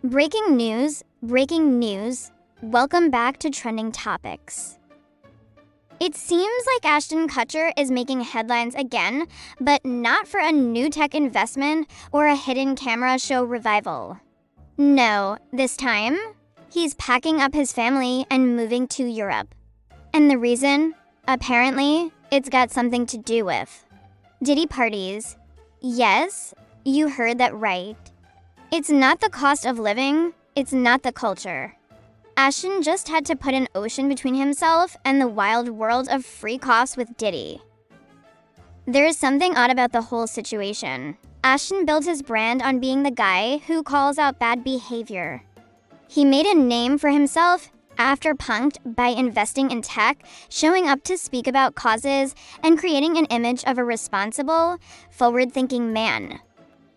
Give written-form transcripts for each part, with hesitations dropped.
Breaking news, breaking news. Welcome back to Trending Topics. It seems like Ashton Kutcher is making headlines again, but not for a new tech investment or a hidden camera show revival. No, this time, he's packing up his family and moving to Europe. And the reason? Apparently, it's got something to do with Diddy Parties. Yes, you heard that right. It's not the cost of living, it's not the culture. Ashton just had to put an ocean between himself and the wild world of freakoffs with Diddy. There is something odd about the whole situation. Ashton built his brand on being the guy who calls out bad behavior. He made a name for himself after punked by investing in tech, showing up to speak about causes, and creating an image of a responsible, forward-thinking man.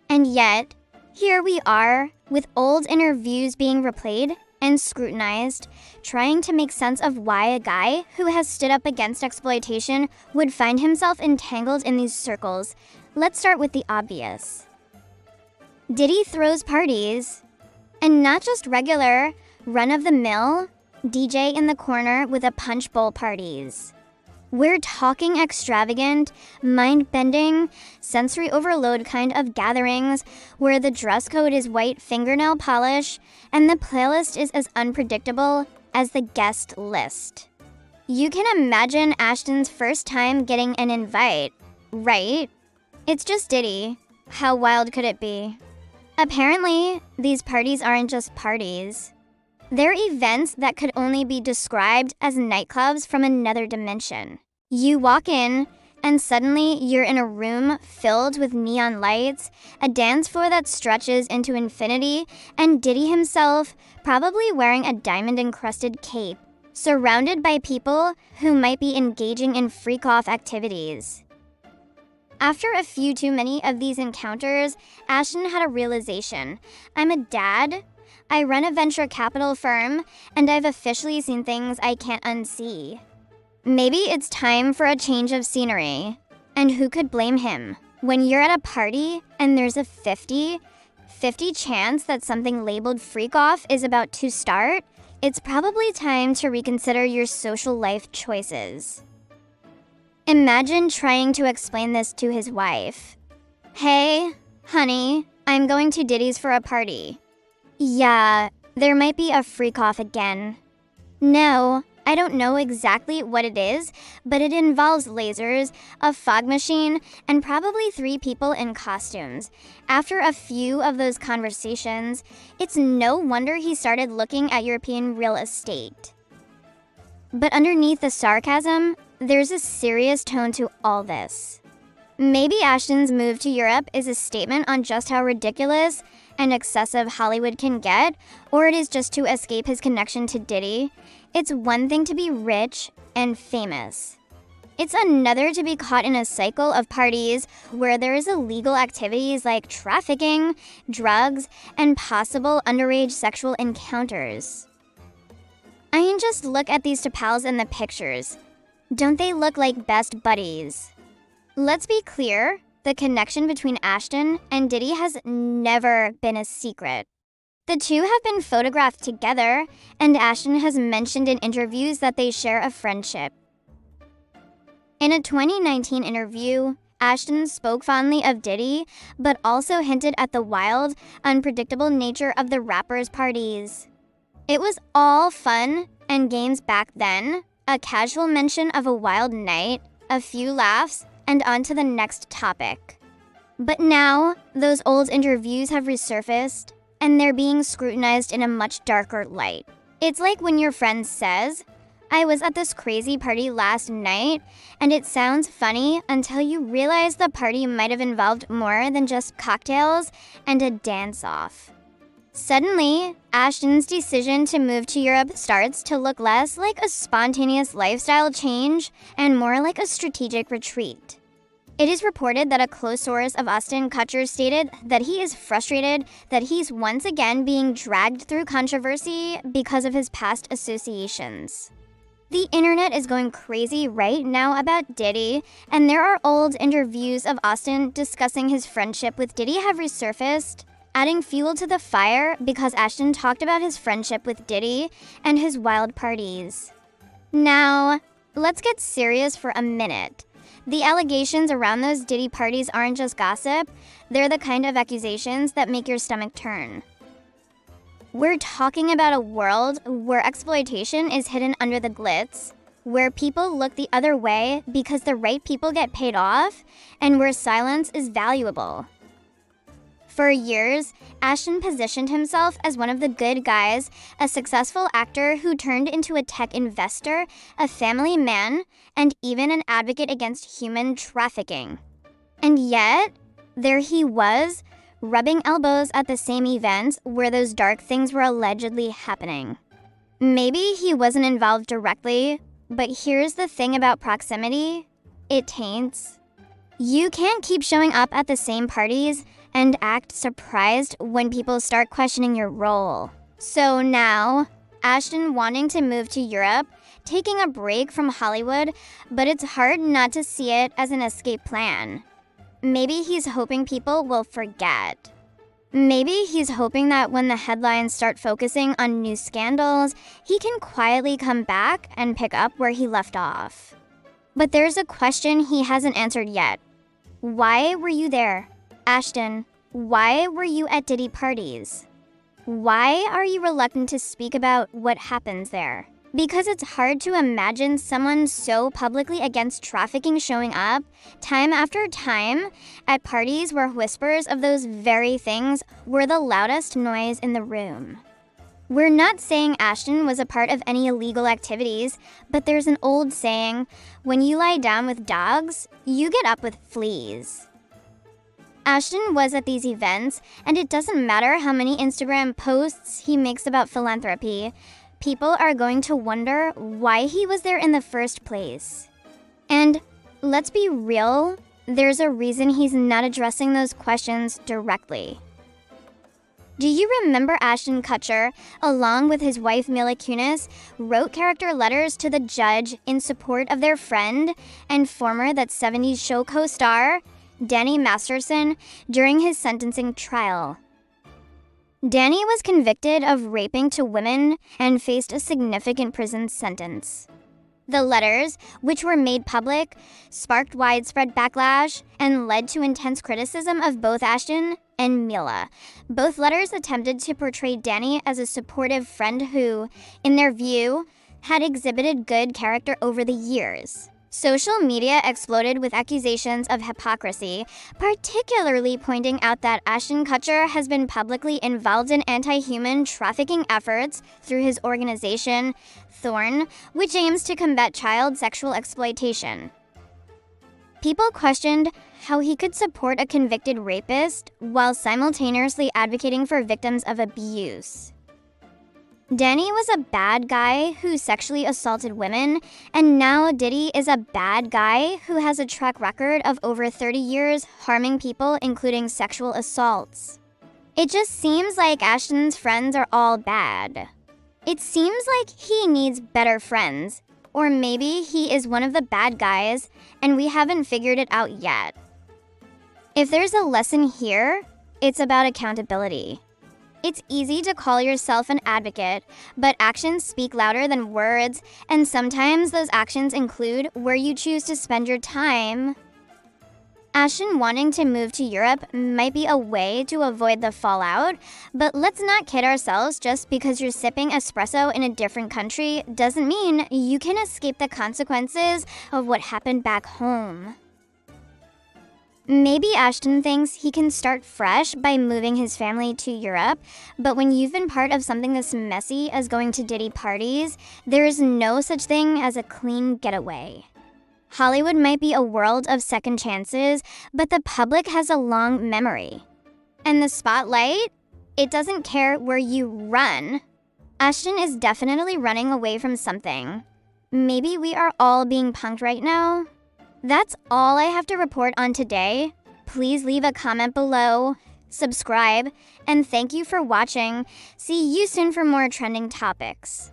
And yet, here we are, with old interviews being replayed and scrutinized, trying to make sense of why a guy who has stood up against exploitation would find himself entangled in these circles. Let's start with the obvious. Diddy throws parties, and not just regular, run-of-the-mill, DJ in the corner with a punch bowl parties. We're talking extravagant, mind-bending, sensory overload kind of gatherings where the dress code is white fingernail polish and the playlist is as unpredictable as the guest list. You can imagine Ashton's first time getting an invite, right? It's just Diddy. How wild could it be? Apparently, these parties aren't just parties. They're events that could only be described as nightclubs from another dimension. You walk in, and suddenly you're in a room filled with neon lights, a dance floor that stretches into infinity, and Diddy himself, probably wearing a diamond-encrusted cape, surrounded by people who might be engaging in freak-off activities. After a few too many of these encounters, Ashton had a realization. I'm a dad, I run a venture capital firm, and I've officially seen things I can't unsee. Maybe it's time for a change of scenery. And who could blame him? When you're at a party and there's a 50 chance that something labeled freak-off is about to start, it's probably time to reconsider your social life choices. Imagine trying to explain this to his wife. Hey, honey, I'm going to Diddy's for a party. Yeah, there might be a freak-off again. No, I don't know exactly what it is, but it involves lasers, a fog machine, and probably 3 people in costumes. After a few of those conversations, it's no wonder he started looking at European real estate. But underneath the sarcasm, there's a serious tone to all this. Maybe Ashton's move to Europe is a statement on just how ridiculous and excessive Hollywood can get, or it is just to escape his connection to Diddy. It's one thing to be rich and famous. It's another to be caught in a cycle of parties where there is illegal activities like trafficking, drugs, and possible underage sexual encounters. I mean, just look at these two pals in the pictures. Don't they look like best buddies? Let's be clear, the connection between Ashton and Diddy has never been a secret. The two have been photographed together, and Ashton has mentioned in interviews that they share a friendship. In a 2019 interview, Ashton spoke fondly of Diddy, but also hinted at the wild, unpredictable nature of the rapper's parties. It was all fun and games back then, a casual mention of a wild night, a few laughs, and on to the next topic. But now, those old interviews have resurfaced, and they're being scrutinized in a much darker light. It's like when your friend says, I was at this crazy party last night, and it sounds funny until you realize the party might have involved more than just cocktails and a dance-off. Suddenly, Ashton's decision to move to Europe starts to look less like a spontaneous lifestyle change and more like a strategic retreat. It is reported that a close source of Ashton Kutcher stated that he is frustrated that he's once again being dragged through controversy because of his past associations. The internet is going crazy right now about Diddy, and there are old interviews of Ashton discussing his friendship with Diddy have resurfaced. adding fuel to the fire because Ashton talked about his friendship with Diddy and his wild parties. Now, let's get serious for a minute. The allegations around those Diddy parties aren't just gossip, they're the kind of accusations that make your stomach turn. We're talking about a world where exploitation is hidden under the glitz, where people look the other way because the right people get paid off, and where silence is valuable. For years, Ashton positioned himself as one of the good guys, a successful actor who turned into a tech investor, a family man, and even an advocate against human trafficking. And yet, there he was, rubbing elbows at the same events where those dark things were allegedly happening. Maybe he wasn't involved directly, but here's the thing about proximity, it taints. You can't keep showing up at the same parties and act surprised when people start questioning your role. So now, Ashton wanting to move to Europe, taking a break from Hollywood, but it's hard not to see it as an escape plan. Maybe he's hoping people will forget. Maybe he's hoping that when the headlines start focusing on new scandals, he can quietly come back and pick up where he left off. But there's a question he hasn't answered yet. Why were you there? Ashton, why were you at Diddy Parties? Why are you reluctant to speak about what happens there? Because it's hard to imagine someone so publicly against trafficking showing up, time after time, at parties where whispers of those very things were the loudest noise in the room. We're not saying Ashton was a part of any illegal activities, but there's an old saying, when you lie down with dogs, you get up with fleas. Ashton was at these events, and it doesn't matter how many Instagram posts he makes about philanthropy, people are going to wonder why he was there in the first place. And let's be real, there's a reason he's not addressing those questions directly. Do you remember Ashton Kutcher, along with his wife Mila Kunis, wrote character letters to the judge in support of their friend and former That 70s Show co-star, Danny Masterson, during his sentencing trial? Danny was convicted of raping two women and faced a significant prison sentence. The letters, which were made public, sparked widespread backlash and led to intense criticism of both Ashton and Mila. Both letters attempted to portray Danny as a supportive friend who, in their view, had exhibited good character over the years. Social media exploded with accusations of hypocrisy, particularly pointing out that Ashton Kutcher has been publicly involved in anti-human trafficking efforts through his organization, Thorn, which aims to combat child sexual exploitation. People questioned how he could support a convicted rapist while simultaneously advocating for victims of abuse. Danny was a bad guy who sexually assaulted women, and now Diddy is a bad guy who has a track record of over 30 years harming people, including sexual assaults. It just seems like Ashton's friends are all bad. It seems like he needs better friends, or maybe he is one of the bad guys, and we haven't figured it out yet. If there's a lesson here, it's about accountability. It's easy to call yourself an advocate, but actions speak louder than words, and sometimes those actions include where you choose to spend your time. Ashton wanting to move to Europe might be a way to avoid the fallout, but let's not kid ourselves. Just because you're sipping espresso in a different country doesn't mean you can escape the consequences of what happened back home. Maybe Ashton thinks he can start fresh by moving his family to Europe, but when you've been part of something this messy as going to Diddy Parties, there is no such thing as a clean getaway. Hollywood might be a world of second chances, but the public has a long memory. And the spotlight? It doesn't care where you run. Ashton is definitely running away from something. Maybe we are all being punked right now. That's all I have to report on today. Please leave a comment below, subscribe, and thank you for watching. See you soon for more trending topics.